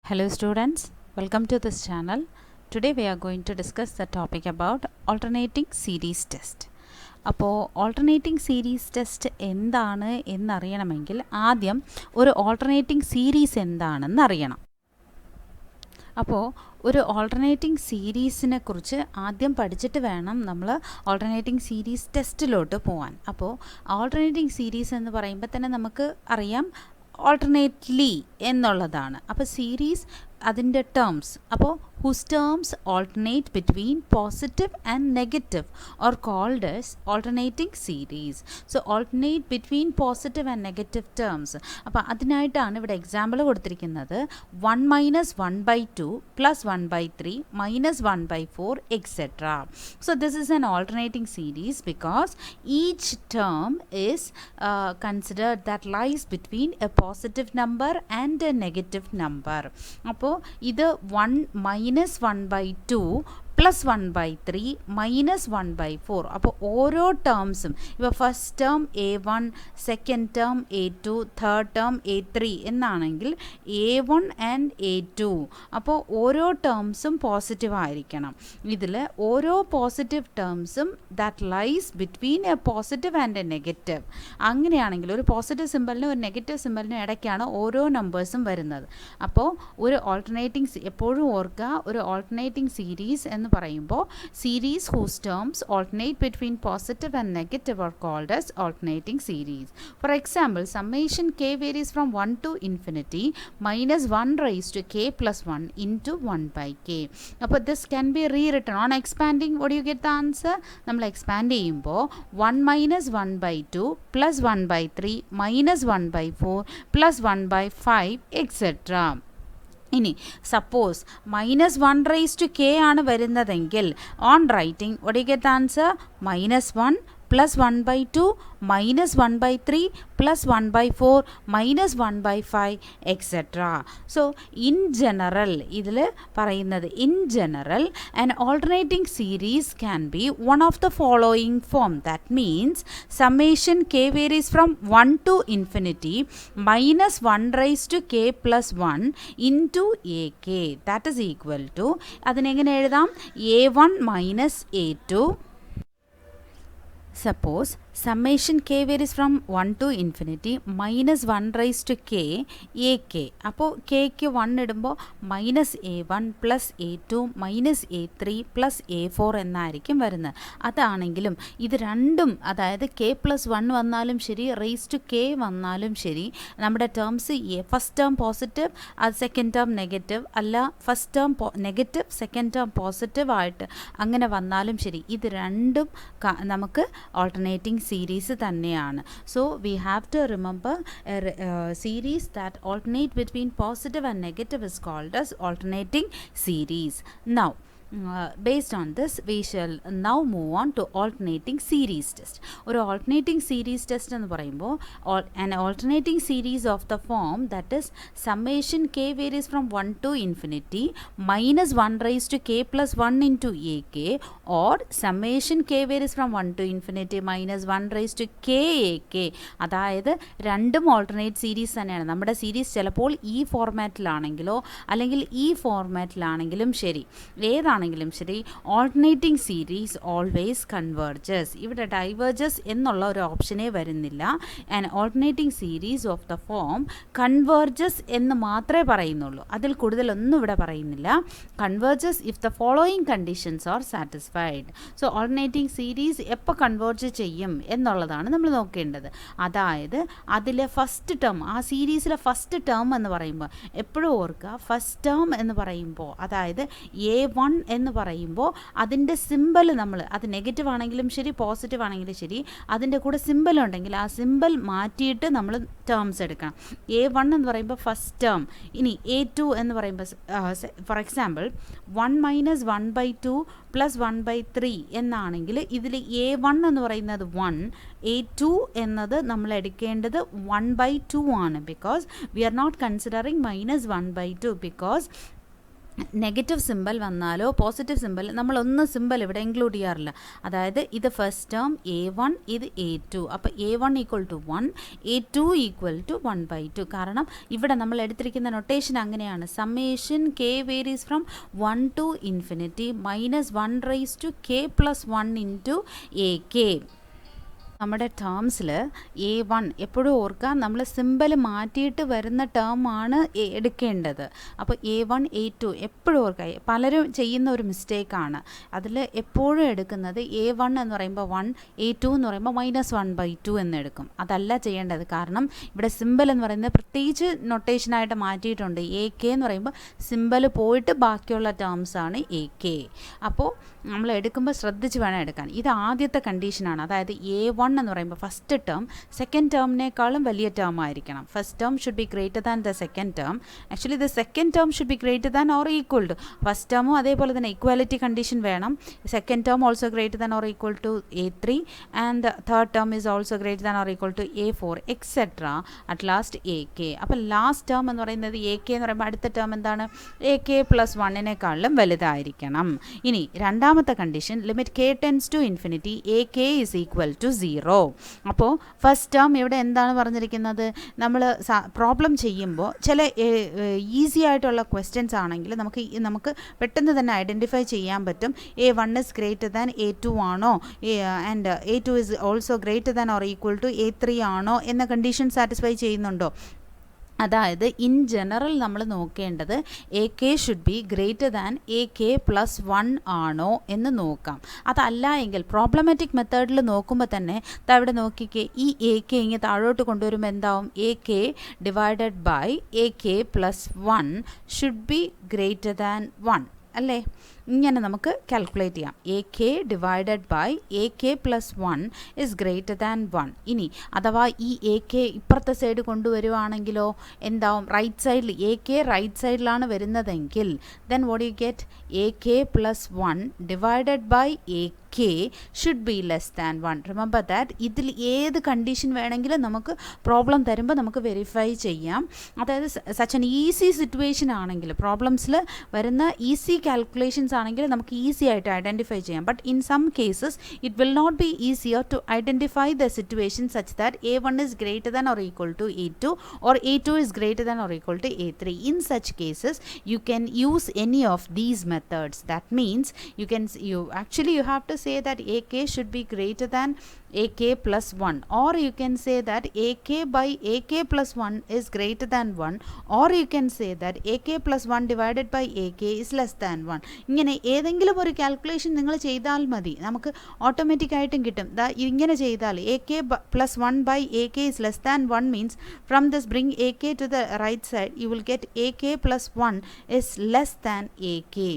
Hello students, welcome to this channel. Today we are going to discuss the topic about alternating series test. അപ്പോൾ alternating series test എന്താണ് എന്നറിയണമെങ്കിൽ ആദ്യം ഒരു alternating series എന്താണെന്ന് അറിയണം. അപ്പോൾ ഒരു ഓൾട്ടർനേറ്റിംഗ് സീരീസിനെ കുറിച്ച് ആദ്യം പഠിച്ചിട്ട് വേണം നമ്മൾ ഓൾട്ടർനേറ്റിംഗ് സീരീസ് ടെസ്റ്റിലോട്ട് പോകാൻ. അപ്പോൾ ഓൾട്ടർനേറ്റിംഗ് സീരീസ് എന്ന് പറയുമ്പോൾ തന്നെ നമുക്ക് അറിയാം ഓൾട്ടർനേറ്റ്ലി എന്നുള്ളതാണ്. അപ്പോൾ സീരീസ് അതിൻ്റെ ടേംസ്, അപ്പോൾ whose terms alternate between positive and negative are called as alternating series. So alternate between positive and negative terms. അപ്പോൾ അതിനായിട്ടാണ് ഇവിടെ എക്സാമ്പിൾ കൊടുത്തിരിക്കുന്നത് 1 minus 1 by 2 plus 1 by 3 minus 1 by 4 etc. So this is an alternating series because each term is considered that lies between a positive number and a negative number. അപ്പോൾ ഇത് 1 minus 1 by 2 plus 1 by 3 minus 1 by 4. അപ്പോൾ ഓരോ ടേംസും ഇപ്പോൾ first term A1, second term A2, third term A3 എന്നാണെങ്കിൽ A1 and A2. അപ്പോൾ ഓരോ ടേംസും positive ആയിരിക്കണം. ഇതിൽ ഓരോ പോസിറ്റീവ് ടേംസും that lies between a positive and a negative. അങ്ങനെയാണെങ്കിൽ ഒരു പോസിറ്റീവ് സിമ്പലിനും ഒരു നെഗറ്റീവ് സിമ്പലിനും ഇടയ്ക്കാണ് ഓരോ നമ്പേഴ്സും വരുന്നത്. അപ്പോൾ ഒരു ഓൾട്ടർനേറ്റിംഗ് എപ്പോഴും ഓർക്കുക, ഒരു ഓൾട്ടർനേറ്റിംഗ് സീരീസ് എന്ന് പറയുമ്പോൾ series whose terms alternate between positive and negative are called as alternating series. For example, summation k varies from 1 to infinity minus 1 raised to k plus 1 into 1 by k. അപ്പോൾ this can be rewritten on expanding. What do you get the answer? നമ്മൾ expand ചെയ്യുമ്പോൾ 1 minus 1 by 2 plus 1 by 3 minus 1 by 4 plus 1 by 5 etc. ഇനി suppose minus 1 raise to k ആണ് വരുന്നതെങ്കിൽ on writing what do you get the answer? Minus 1 plus 1 by 2 minus 1 by 3 plus 1 by 4 minus 1 by 5 etc. So in general ഇതിൽ പറയുന്നത് in general an alternating series can be one of the following form. That means summation k varies from 1 to infinity minus 1 raised to k plus 1 into ak. That is equal to അതിനെങ്ങനെ എഴുതാം? a1 minus a2. Suppose summation k varies from 1 to infinity minus 1 raised to k ak. അപ്പോൾ kക്ക് 1 ഇടുമ്പോൾ minus a1 plus a2 minus a3 plus a4 എന്നായിരിക്കും വരുന്നത്. അതാണെങ്കിലും ഇത് രണ്ടും, അതായത് k plus 1 വന്നാലും ശരി റേസ് ടു k വന്നാലും ശരി, നമ്മുടെ ടേംസ് ഫസ്റ്റ് ടേം പോസിറ്റീവ് അത് സെക്കൻഡ് ടേം നെഗറ്റീവ്, അല്ല first term negative second term positive ആയിട്ട് അങ്ങനെ വന്നാലും ശരി, ഇത് രണ്ടും നമുക്ക് ഓൾട്ടർനേറ്റിംഗ് സീരീസ് തന്നെയാണ്. So we have to remember series that alternate between positive and negative is called as alternating series. Now based on this we shall now move on to alternating series test. ഒരു alternating series test എന്ന് പറയുമ്പോൾ an alternating series of the form that is summation k varies from 1 to infinity minus 1 raised to k plus 1 into ak or summation k varies from 1 to infinity minus 1 raised to k ak. അതായത് രണ്ടും alternate series തന്നെയാണ്. നമ്മുടെ series ചിലപ്പോൾ ഈ ഫോർമാറ്റിലാണെങ്കിലോ അല്ലെങ്കിൽ ഈ ഫോർമാറ്റിലാണെങ്കിലും ശരി, ഏതാണെങ്കിലും ശരി, ഓൾട്ടർനേറ്റിംഗ് സീരീസ് ഓൾവേസ് കൺവേർജസ്. ഇവിടെ ഡൈവേർജസ് എന്നുള്ള ഒരു ഓപ്ഷനേ വരുന്നില്ല. And alternating series of the form converges എന്ന് മാത്രമേ പറയുന്നുള്ളൂ. അതിൽ കൂടുതലൊന്നും ഇവിടെ പറയുന്നില്ല. Converges if the following conditions R satisfied. So alternating series എപ്പോൾ കൺവേർജ് ചെയ്യും എന്നുള്ളതാണ് നമ്മൾ നോക്കേണ്ടത്. അതായത് അതിലെ ഫസ്റ്റ് ടേം, ആ സീരീസിലെ ഫസ്റ്റ് ടേം എന്ന് പറയുമ്പോൾ എപ്പോഴും ഓർക്കുക, ഫസ്റ്റ് ടേം എന്ന് പറയുമ്പോൾ അതായത് A1 എന്ന് പറയുമ്പോൾ അതിൻ്റെ സിമ്പൽ നമ്മൾ, അത് നെഗറ്റീവ് ആണെങ്കിലും ശരി ഫോർ ആണെങ്കിലും ശരി, അതിൻ്റെ കൂടെ സിമ്പൽ ഉണ്ടെങ്കിൽ ആ സിമ്പൽ മാറ്റിയിട്ട് നമ്മൾ ടേംസ് എടുക്കണം. A1 എന്ന് പറയുമ്പോൾ ഫസ്റ്റ് ടേം. ഇനി A2 എന്ന് പറയുമ്പോൾ for example 1 minus 1 by 2 plus 1 by 3 എന്നാണെങ്കിൽ ഇതിൽ A1 എന്ന് പറയുന്നത് 1, A2 എന്നത് നമ്മൾ എടുക്കേണ്ടത് 1 by 2 ആണ്. Because we are not considering minus 1 by 2 because negative symbol വന്നാലോ പോസിറ്റീവ് സിമ്പൽ നമ്മളൊന്നും സിമ്പൽ ഇവിടെ ഇൻക്ലൂഡ് ചെയ്യാറില്ല. അതായത് ഇത് ഫസ്റ്റ് ടേം A1, ഇത് A2. അപ്പോൾ A1 equal to 1, A2 equal to 1/2. കാരണം ഇവിടെ നമ്മൾ എടുത്തിരിക്കുന്ന നൊട്ടേഷൻ അങ്ങനെയാണ്. Summation k varies from 1 to infinity minus 1 raise to k plus 1 into AK. നമ്മുടെ ടേംസിൽ A1 എപ്പോഴും ഓർക്കുക, നമ്മൾ സിമ്പൽ മാറ്റിയിട്ട് വരുന്ന ടേം ആണ് എടുക്കേണ്ടത്. അപ്പോൾ A1 A2 എപ്പോഴും ഓർക്കുക. പലരും ചെയ്യുന്ന ഒരു മിസ്റ്റേക്കാണ്. അതിൽ എപ്പോഴും എടുക്കുന്നത് A1 എന്ന് പറയുമ്പോൾ 1, A2 എന്ന് പറയുമ്പോൾ -1/2 എന്ന് എടുക്കും. അതല്ല ചെയ്യേണ്ടത്. കാരണം ഇവിടെ സിമ്പൽ എന്ന് പറയുന്നത് പ്രത്യേകിച്ച് നൊട്ടേഷനായിട്ട് മാറ്റിയിട്ടുണ്ട്. AK എന്ന് പറയുമ്പോൾ സിമ്പൽ പോയിട്ട് ബാക്കിയുള്ള ടേംസ് ആണ് AK. അപ്പോൾ നമ്മൾ എടുക്കുമ്പോൾ ശ്രദ്ധിച്ച് വേണം എടുക്കാൻ. ഇത് ആദ്യത്തെ കണ്ടീഷനാണ്. അതായത് A1 എന്ന് പറയുമ്പോൾ ഫസ്റ്റ് ടേം സെക്കൻഡ് ടേമിനേക്കാളും വലിയ ടേം ആയിരിക്കണം. First term should be greater than the second term. Actually the second term should be greater than or equal to first ടേമും. അതേപോലെ തന്നെ ഇക്വാലിറ്റി കണ്ടീഷൻ വേണം. Second term also greater than or equal to A3 and third term is also greater than or equal to A4 etcetera at last AK. അപ്പോൾ last term എന്ന് പറയുന്നത് AK എന്ന് പറയുമ്പോൾ അടുത്ത ടേം എന്താണ്? AK പ്ലസ് 1-നേക്കാളും വലുതായിരിക്കണം. ഇനി രണ്ടാമത്തെ condition limit k tends to infinity AK is equal to 0. അപ്പോൾ ഫസ്റ്റ് ടേം ഇവിടെ എന്താണ് പറഞ്ഞിരിക്കുന്നത്? നമ്മൾ പ്രോബ്ലം ചെയ്യുമ്പോൾ ചില ഈസി ആയിട്ടുള്ള ക്വസ്റ്റ്യൻസ് ആണെങ്കിൽ നമുക്ക് പെട്ടെന്ന് തന്നെ ഐഡൻറ്റിഫൈ ചെയ്യാൻ പറ്റും. A1 is greater than A2 ആണോ, and A2 is also greater than or equal to A3 ആണോ എന്ന കണ്ടീഷൻ സാറ്റിസ്ഫൈ ചെയ്യുന്നുണ്ടോ? അതായത് ഇൻ ജനറൽ നമ്മൾ നോക്കേണ്ടത് AK should be greater than AK plus 1 ആണോ എന്ന് നോക്കാം. അതല്ല എങ്കിൽ പ്രോബ്ലമാറ്റിക് മെത്തേഡിൽ നോക്കുമ്പോൾ തന്നെ ഇവിടെ നോക്കിക്കേ, ഈ AK ഇങ്ങനെ താഴോട്ട് കൊണ്ടുവരുമ്പോൾ എന്താവും? AK divided by AK plus 1 should be greater than 1 അല്ലേ? ഇങ്ങനെ നമുക്ക് കാൽക്കുലേറ്റ് ചെയ്യാം. AK divided by AK plus 1 is greater than 1. ഇനി അഥവാ ഈ AK ഇപ്പുറത്തെ സൈഡ് കൊണ്ടുവരുവാണെങ്കിലോ എന്താവും? റൈറ്റ് സൈഡിൽ AK റൈറ്റ് സൈഡിലാണ് വരുന്നതെങ്കിൽ then what you get? AK plus 1 divided by AK should be less than 1. Remember that. ഇതിൽ ഏത് കണ്ടീഷൻ വേണമെങ്കിലും നമുക്ക് പ്രോബ്ലം തരുമ്പോൾ നമുക്ക് വെരിഫൈ ചെയ്യാം. അതായത് സച്ച് എൻ ഈസി സിറ്റുവേഷൻ ആണെങ്കിൽ, പ്രോബ്ലംസിൽ വരുന്ന ഈസി കാൽക്കുലേഷൻസ് ആണെങ്കിൽ നമുക്ക് ഈസി ആയിട്ട് ഐഡൻറ്റിഫൈ ചെയ്യാം. But in some cases it will not be easier to identify the situation such that A1 is greater than or equal to A2 or A2 is greater than or equal to A3. In such cases you can use any of these methods. That means you have to say that AK should be greater than AK plus 1, or you can say that AK by AK plus 1 is greater than 1, or you can say that AK plus 1 divided by AK is less than 1. ഇങ്ങനെ ഏതെങ്കിലും ഒരു calculation നിങ്ങൾ ചെയ്താൽ മതി, നമുക്ക് automatic ആയിട്ടും കിട്ടും. ഇങ്ങനെ ചെയ്താൽ AK plus 1 by AK is less than 1 means from this bring AK to the right side, you will get AK plus 1 is less than AK.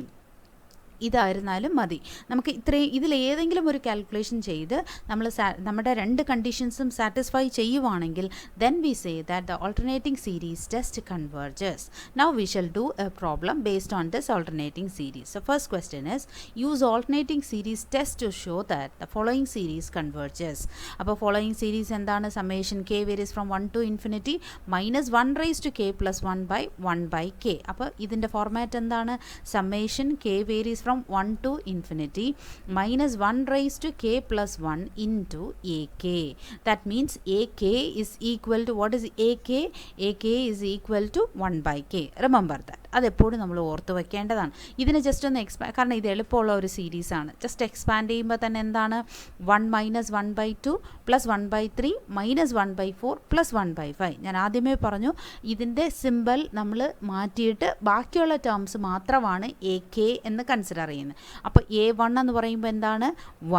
ഇതായിരുന്നാലും മതി. നമുക്ക് ഇതിൽ ഏതെങ്കിലും ഒരു കാൽക്കുലേഷൻ ചെയ്ത് നമ്മൾ നമ്മുടെ രണ്ട് കണ്ടീഷൻസും സാറ്റിസ്ഫൈ ചെയ്യുവാണെങ്കിൽ then we say that the alternating series test converges. Now we shall do a problem based on this alternating series. So first question is use alternating series test to show that the following series converges. അപ്പോൾ following series എന്താണ്? summation k varies from 1 to infinity minus 1 raised to k plus 1 by 1 by k. അപ്പോൾ ഇതിൻ്റെ format എന്താണ്? summation k varies from 1 to infinity minus 1 raised to k plus 1 into AK. That means AK is equal to, what is AK? AK is equal to 1 by k. Remember that. അതെപ്പോഴും നമ്മൾ ഓർത്ത് വയ്ക്കേണ്ടതാണ്. ഇതിനെ just ഒന്ന് കാരണം ഇത് എളുപ്പമുള്ള ഒരു സീരീസാണ്. Just expand ചെയ്യുമ്പോൾ തന്നെ എന്താണ്? 1 മൈനസ് 1/2 പ്ലസ് 1/3 മൈനസ് 1/4 പ്ലസ് 1/5. ഞാൻ ആദ്യമേ പറഞ്ഞു ഇതിൻ്റെ സിമ്പൽ നമ്മൾ മാറ്റിയിട്ട് ബാക്കിയുള്ള ടേംസ് മാത്രമാണ് AK എന്ന് കൺസിഡർ ചെയ്യുന്നത്. അപ്പോൾ A1 എന്ന് പറയുമ്പോൾ എന്താണ്?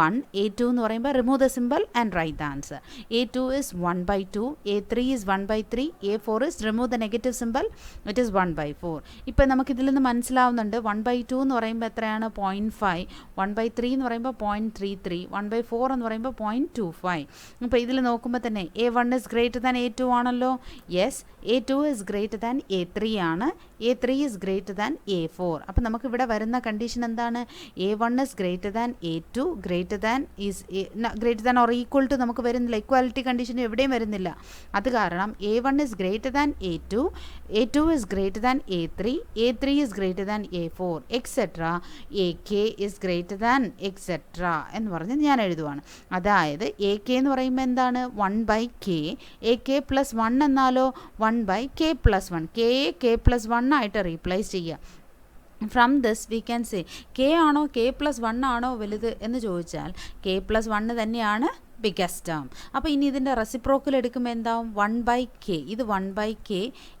1. A2 എന്ന് പറയുമ്പോൾ remove the symbol and write the answer. A2 is 1/2, A3 is 1/3, A4 is remove the negative symbol, it is 1/4. ഇപ്പം നമുക്കിതിൽ നിന്ന് മനസ്സിലാവുന്നുണ്ട് 1/2 എന്ന് പറയുമ്പോൾ എത്രയാണ്? 0.5. 1/3 എന്ന് പറയുമ്പോൾ 0.33. 1/4 എന്ന് പറയുമ്പോൾ 0.25. അപ്പോൾ ഇതിൽ നോക്കുമ്പോൾ തന്നെ A1 is greater than A2 ആണല്ലോ. Yes, A2 is greater than A3 ആണ്. A3 is greater than A4. അപ്പോൾ നമുക്ക് ഇവിടെ വരുന്ന കണ്ടീഷൻ എന്താണ്? A1 is greater than A2 greater than or equal to നമുക്ക് വരുന്നില്ല. ഇക്വാലിറ്റി കണ്ടീഷൻ എവിടെയും വരുന്നില്ല. അത് കാരണം A1 is greater than A2, A2 is greater than A3, A3 is greater than A4, etc. AK is greater than etc. എന്ന് പറഞ്ഞ് ഞാൻ എഴുതുവാണ്. അതായത് AK എന്ന് പറയുമ്പോൾ എന്താണ്? 1/k. AK plus 1 എന്നാലോ 1/k plus 1. K plus 1 ആയിട്ട് റീപ്ലേസ് ചെയ്യുക. From this V can say k ആണോ k plus 1 ആണോ വലുത് എന്ന് ചോദിച്ചാൽ k plus 1 തന്നെയാണ് ബിഗസ്റ്റ് ടേം. അപ്പോൾ ഇനി ഇതിൻ്റെ റെസിപ്രോക്കൽ എടുക്കുമ്പോൾ എന്താവും? 1/k. ഇത് 1/k,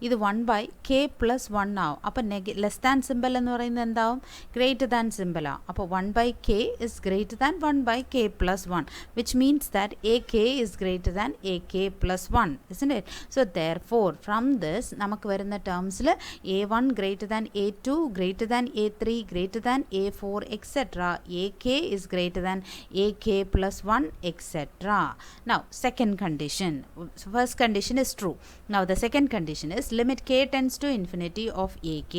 ഇത് 1/k plus 1 ആവും. അപ്പോൾ ലെസ് ദാൻ സിമ്പിൾ എന്ന് പറയുന്നത് എന്താവും? ഗ്രേറ്റർ ദാൻ സിമ്പിളാണ്. അപ്പോൾ 1/k is greater than 1/k plus 1, which means that AK is greater than AK plus 1, isn't it? So therefore from this നമുക്ക് വരുന്ന ടേംസിൽ A1 greater than A2 greater than A3 greater than A4 etc. AK is greater than AK plus 1 etc. Now second condition, first condition is true. Now the second condition is limit k tends to infinity of AK,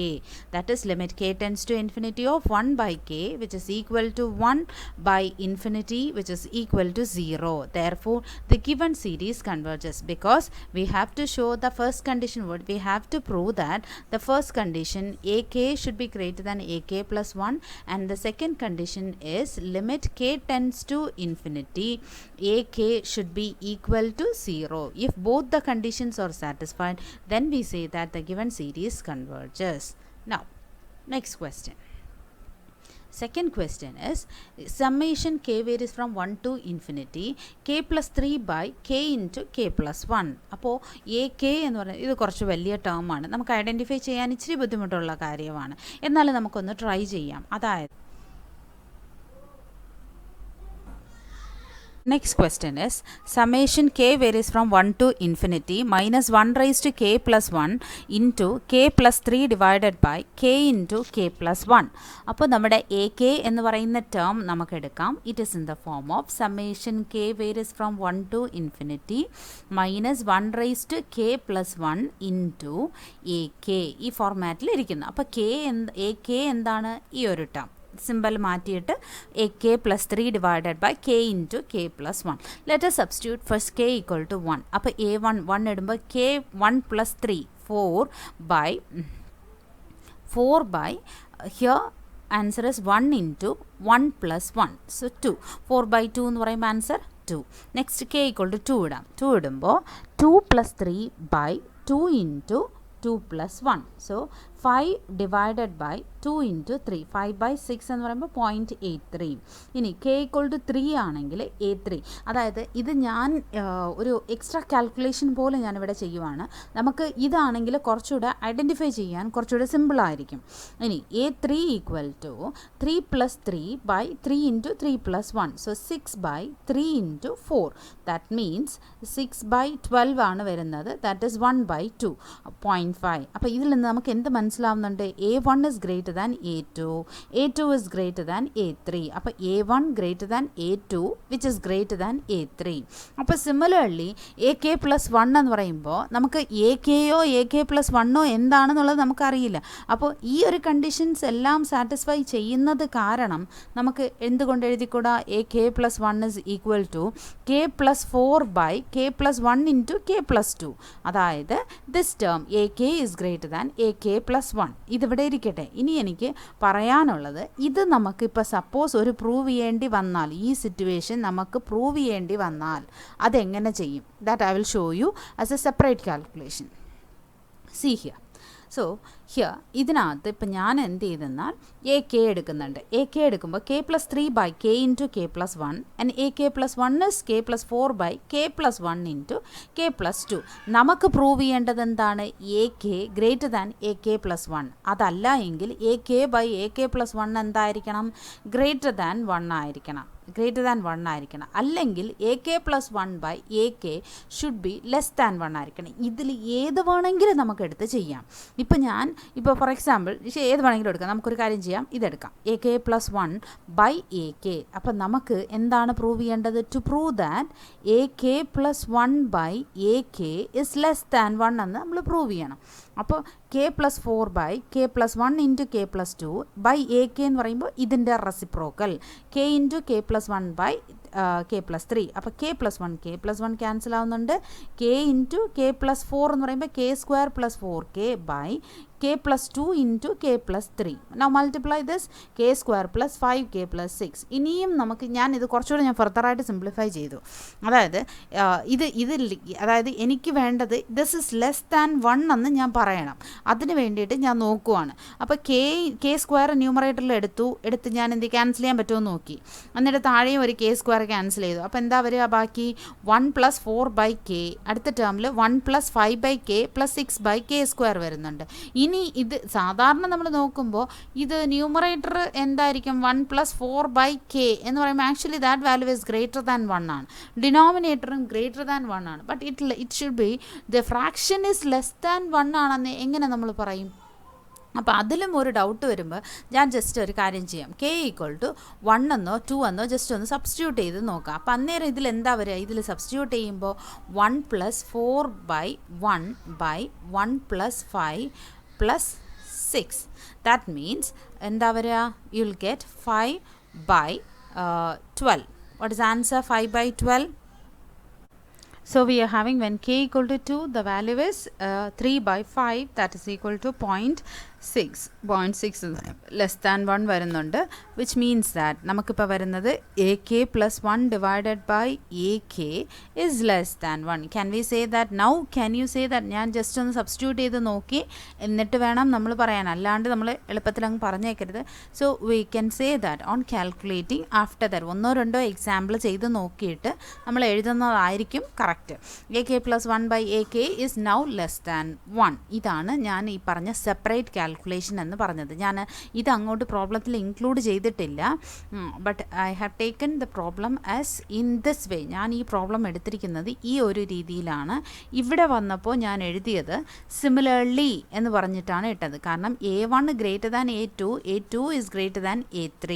that is limit k tends to infinity of 1/k which is equal to 1 by infinity which is equal to 0. Therefore the given series converges, because we have to show the first condition. What we have to prove that the first condition AK should be greater than AK plus 1, and the second condition is limit k tends to infinity AK should be equal to 0. If both the conditions are satisfied, then we say that the given series converges. Now next question. Second question is summation k varies from 1 to infinity k plus 3 by k into k plus 1. അപ്പോൾ AK എന്ന് പറയുന്നത് ഇത് കുറച്ച് വലിയ term ആണ്, നമുക്ക് identify ചെയ്യാൻ ഇച്ചിരി ബുദ്ധിമുട്ടുള്ള കാര്യമാണ്. എന്നാലും നമുക്കൊന്ന് ട്രൈ ചെയ്യാം. അതായത് next question is summation k varies from 1 to infinity minus 1 raised to k plus 1 into k plus 3 divided by k into k plus 1. അപ്പോൾ നമ്മുടെ AK എന്ന് പറയുന്ന ടേം നമുക്ക് എടുക്കാം. It is in the form of summation k varies from 1 to infinity minus 1 raised to k plus 1 into AK. ഈ ഫോർമാറ്റിൽ ഇരിക്കുന്നു. അപ്പോൾ AK എന്താണ്? ഈ ഒരു ടേം സിമ്പിൾ മാറ്റിയിട്ട് AK plus 3 divided by k into k plus 1. Let us substitute first k equal to 1. അപ്പോൾ A1 1 ഇടുമ്പോൾ k 1 plus 3 4 by here answer is 1 into 1 plus 1, so 2. 4 by 2 എന്ന് പറയുമ്പോൾ answer 2. Next k equal to 2 ഇടാം. 2 ഇടുമ്പോൾ 2 plus 3 by 2 into 2 plus 1. So 5 divided by 2 into 3. 5 by 6 എന്ന് പറയുമ്പോൾ 0.83. ഇനി k equal to 3 ആണെങ്കിൽ A3. അതായത് ഇത് ഞാൻ ഒരു എക്സ്ട്രാ കാൽക്കുലേഷൻ പോലെ ഞാനിവിടെ ചെയ്യുവാണ്. നമുക്ക് ഇതാണെങ്കിൽ കുറച്ചുകൂടെ ഐഡൻറ്റിഫൈ ചെയ്യാൻ കുറച്ചുകൂടെ സിമ്പിളായിരിക്കും. ഇനി A3 equal to 3 plus 3 by 3 into 3 plus 1. So 6 by 3 into 4. That means 6 by 12 ആണ് വരുന്നത്. That is 1 by 2. 0.5. അപ്പോൾ ഇതിൽ നിന്ന് നമുക്ക് എന്ത് മനസ്സിലാവുന്നുണ്ട്? A1 is greater than A2, A2 is greater than A3. അപ്പോൾ A1 greater than A2 which is greater than A3. അപ്പോൾ സിമിലർലി AK plus 1 എന്ന് പറയുമ്പോൾ നമുക്ക് AKയോ AK plus 1ഓ എന്താണെന്നുള്ളത് നമുക്കറിയില്ല. അപ്പോൾ ഈ ഒരു കണ്ടീഷൻസ് എല്ലാം സാറ്റിസ്ഫൈ ചെയ്യുന്നത് കാരണം നമുക്ക് എന്തുകൊണ്ട് എഴുതിക്കൂടാ? AK plus 1 is equal to K plus 4 by K plus 1 into K plus 2. അതായത് this term AK is greater than AK plus 1. ഇതിവിടെ ഇരിക്കട്ടെ. ഇനി എനിക്ക് പറയാനുള്ളത്, ഇത് നമുക്കിപ്പോൾ സപ്പോസ് ഒരു പ്രൂവ് ചെയ്യേണ്ടി വന്നാൽ, ഈ സിറ്റുവേഷൻ നമുക്ക് പ്രൂവ് ചെയ്യേണ്ടി വന്നാൽ അതെങ്ങനെ ചെയ്യും? That I will show you as a separate calculation. See here. So here ഇതിനകത്ത് ഇപ്പം ഞാൻ എന്ത് ചെയ്തെന്നാൽ AK എടുക്കുന്നുണ്ട്. AK എടുക്കുമ്പോൾ K plus 3 by K into K plus 1 and AK plus 1 is K plus 4 by K plus 1 into K plus 2. നമുക്ക് prove ചെയ്യേണ്ടത് എന്താണ്? AK greater than AK plus 1. അതല്ല എങ്കിൽ AK by AK plus 1 എന്തായിരിക്കണം? greater than 1 ആയിരിക്കണം. ആയിരിക്കണം. അല്ലെങ്കിൽ AK+1/AK should be less than 1 ആയിരിക്കണം. ഇതിൽ ഏത് വേണമെങ്കിലും നമുക്ക് എടുത്ത് ചെയ്യാം. ഇപ്പോൾ ഫോർ എക്സാമ്പിൾ ഏത് വേണമെങ്കിലും എടുക്കാം. നമുക്കൊരു കാര്യം ചെയ്യാം, ഇതെടുക്കാം, AK+1/AK. അപ്പം നമുക്ക് എന്താണ് പ്രൂവ് ചെയ്യേണ്ടത്? To prove that AK+1/AK is less than 1 എന്ന് നമ്മൾ പ്രൂവ് ചെയ്യണം. അപ്പോൾ K+4/K+1 × K+2/AK എന്ന് പറയുമ്പോൾ ഇതിൻ്റെ റെസിപ്രോക്കൽ K × K+1/K+3. അപ്പോൾ K+1 ക്യാൻസൽ ആവുന്നുണ്ട്. K × K+4 എന്ന് പറയുമ്പോൾ K²+4K/K+2 × K+3. Now multiply this K²+5K+6. ഇനിയും ഞാനിത് കുറച്ചുകൂടി ഫർദറായിട്ട് സിംപ്ലിഫൈ ചെയ്തു. അതായത് എനിക്ക് വേണ്ടത് ദിസ് ഇസ് ലെസ് ദാൻ 1 എന്ന് ഞാൻ പറയണം. അതിന് വേണ്ടിയിട്ട് ഞാൻ നോക്കുവാണ്. അപ്പോൾ K² ന്യൂമറേറ്ററിൽ എടുത്ത് ഞാൻ ക്യാൻസൽ ചെയ്യാൻ പറ്റുമോ നോക്കി. എന്നിട്ട് താഴെയും ഒരു K² ക്യാൻസൽ ചെയ്തു. അപ്പോൾ എന്താ വരിക? ബാക്കി 1+4/K, അടുത്ത ടേമിൽ 1+5/K+6/K² വരുന്നുണ്ട്. ഇനി ഇത് സാധാരണ നമ്മൾ നോക്കുമ്പോൾ ഇത് ന്യൂമറേറ്റർ എന്തായിരിക്കും? 1+4/K എന്ന് പറയുമ്പോൾ actually that value is greater than 1 ആണ്. ഡിനോമിനേറ്ററും ഗ്രേറ്റർ ദാൻ 1 ആണ്. But it should be the fraction is less than 1 ആണെന്ന് എങ്ങനെ നമ്മൾ പറയും? അപ്പോൾ അതിലും ഒരു ഡൗട്ട് വരുമ്പോൾ ഞാൻ ജസ്റ്റ് ഒരു കാര്യം ചെയ്യാം. K = 1 എന്നോ 2 എന്നോ ജസ്റ്റ് ഒന്ന് സബ്സ്റ്റിറ്റ്യൂട്ട് ചെയ്ത് നോക്കാം. അപ്പോൾ അന്നേരം ഇതിൽ എന്താ വരിക? ഇതിൽ സബ്സ്റ്റിറ്റ്യൂട്ട് ചെയ്യുമ്പോൾ 1+4/1+5+6. ദാറ്റ് മീൻസ് എന്താ വരിക? You will get 5/12. What is answer? 5/12. So we are having when K = 2, the value is 3/5, that is equal to 0.6 less than 1 വരുന്നുണ്ട്. which means that നമുക്കിപ്പോൾ വരുന്നത് AK+1 divided by AK is less than 1. Can we say that now? Can you say that? ഞാൻ just ഒന്ന് substitute ചെയ്ത് നോക്കി എന്നിട്ട് വേണം നമ്മൾ പറയാൻ, അല്ലാണ്ട് നമ്മൾ എളുപ്പത്തിൽ അങ്ങ് പറഞ്ഞേക്കരുത്. So we can say that on calculating after that ഒന്നോ രണ്ടോ എക്സാമ്പിൾ ചെയ്ത് നോക്കിയിട്ട് നമ്മൾ എഴുതുന്നതായിരിക്കും correct. AK+1/AK is now less than 1. ഇതാണ് ഞാൻ ഈ പറഞ്ഞ സെപ്പറേറ്റ് കാൽക്കുലേഷൻ എന്ന് പറഞ്ഞത്. ഞാൻ ഇത് അങ്ങോട്ട് പ്രോബ്ലത്തിൽ ഇൻക്ലൂഡ് ചെയ്തിട്ടില്ല. But I have taken the problem as in this way. ഞാൻ ഈ പ്രോബ്ലം എടുത്തിരിക്കുന്നത് ഈ ഒരു രീതിയിലാണ്. ഇവിടെ വന്നപ്പോൾ ഞാൻ എഴുതിയത് സിമിലർലി എന്ന് പറഞ്ഞിട്ടാണ് ഇട്ടത്. കാരണം A1 greater than A2, A2 is greater than A3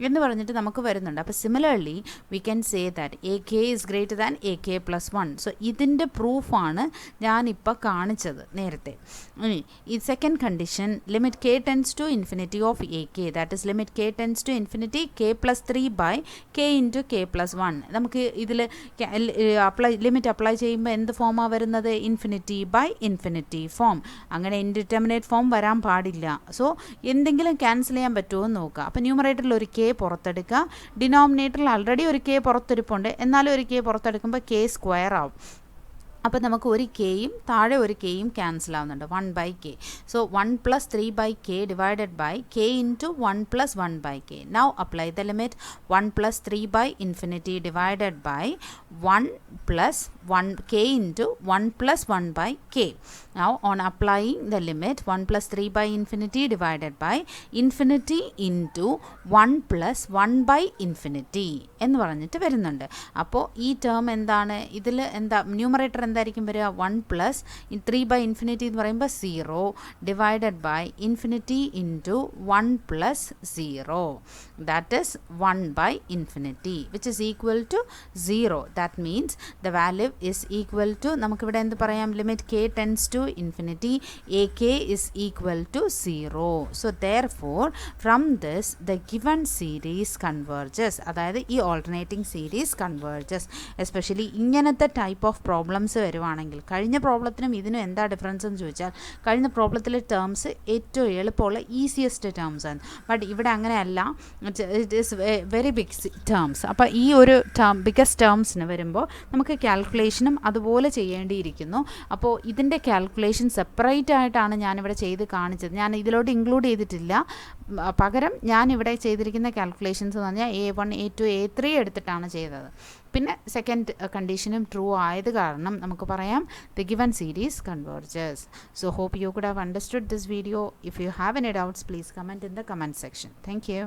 എന്ന് പറഞ്ഞിട്ട് നമുക്ക് വരുന്നുണ്ട്. അപ്പോൾ similarly V can say that AK is greater than AK+1. So ഇതിൻ്റെ പ്രൂഫാണ് ഞാനിപ്പോൾ കാണിച്ചത് നേരത്തെ. ഈ second condition limit K tends to infinity of AK, that is limit K tends to infinity K+3/K × K+1. നമുക്ക് ഇതിൽ ലിമിറ്റ് അപ്ലൈ ചെയ്യുമ്പോൾ എന്ത് ഫോമാണ് വരുന്നത്? Infinity form. അങ്ങനെ ഇൻഡിറ്റർമിനേറ്റ് ഫോം വരാൻ പാടില്ല. സോ എന്തെങ്കിലും ക്യാൻസൽ ചെയ്യാൻ പറ്റുമോ എന്ന് നോക്കുക. അപ്പോൾ ന്യൂമറേറ്ററിൽ ഒരു K പുറത്തെടുക്കുക, ഡിനോമിനേറ്ററിൽ ആൾറെഡി ഒരു K പുറത്തെടുപ്പുണ്ട്, എന്നാലും ഒരു K പുറത്തെടുക്കുമ്പോൾ K² ആവും. അപ്പോൾ നമുക്ക് ഒരു Kയും താഴെ ഒരു Kയും ക്യാൻസൽ ആവുന്നുണ്ട്, 1/K. So 1+3/K divided by K into 1+1/K. Now apply the limit 1+3/infinity divided by 1+1K into 1+1/K. Now on applying the limit 1+3/infinity divided by infinity into 1+1/infinity എന്ന് പറഞ്ഞിട്ട് വരുന്നുണ്ട്. അപ്പോൾ ഈ ടേം എന്താണ്? ഇതിൽ എന്താ numerator എന്തായിരിക്കും വരിക? 1+3/infinity എന്ന് പറയുമ്പോൾ 0 divided by infinity into 1+0. That is 1/infinity which is equal to 0. That means the value is equal to, നമുക്കിവിടെ എന്ത് പറയാം? limit K tends to infinity, AK is equal to 0. So therefore from this the given series converges. അതായത് ഈ alternating series converges. Especially ഇങ്ങനത്തെ type of problems വരുവാണെങ്കിൽ, കഴിഞ്ഞ പ്രോബ്ലത്തിനും ഇതിനും എന്താ ഡിഫറൻസ് എന്ന് ചോദിച്ചാൽ, കഴിഞ്ഞ പ്രോബ്ലത്തിലെ ടേംസ് ഏറ്റവും എളുപ്പമുള്ള ഈസിയസ്റ്റ് ടേംസ് ആണ്. ബട്ട് ഇവിടെ അങ്ങനെയല്ല, it is very big terms. അപ്പോൾ ഈ ഒരു ബിഗസ്റ്റ് ടേംസിന് വരുമ്പോൾ നമുക്ക് കാൽക്കുലേഷനും അതുപോലെ ചെയ്യേണ്ടിയിരിക്കുന്നു. അപ്പോൾ ഇതിൻ്റെ കാൽക്കുലേഷൻ സെപ്പറേറ്റ് ആയിട്ടാണ് ഞാനിവിടെ ചെയ്ത് കാണിച്ചത്. ഞാൻ ഇതിലോട്ട് ഇൻക്ലൂഡ് ചെയ്തിട്ടില്ല. പകരം ഞാനിവിടെ ചെയ്തിരിക്കുന്ന കാൽക്കുലേഷൻസ് എന്ന് പറഞ്ഞാൽ A1, A2, A3 എടുത്തിട്ടാണ് ചെയ്തത്. പിന്നെ സെക്കൻഡ് കണ്ടീഷനും ട്രൂ ആയത് കാരണം നമുക്ക് പറയാം the given series converges. So hope you could have understood this video. If you have any doubts, please comment in the comment section. Thank you.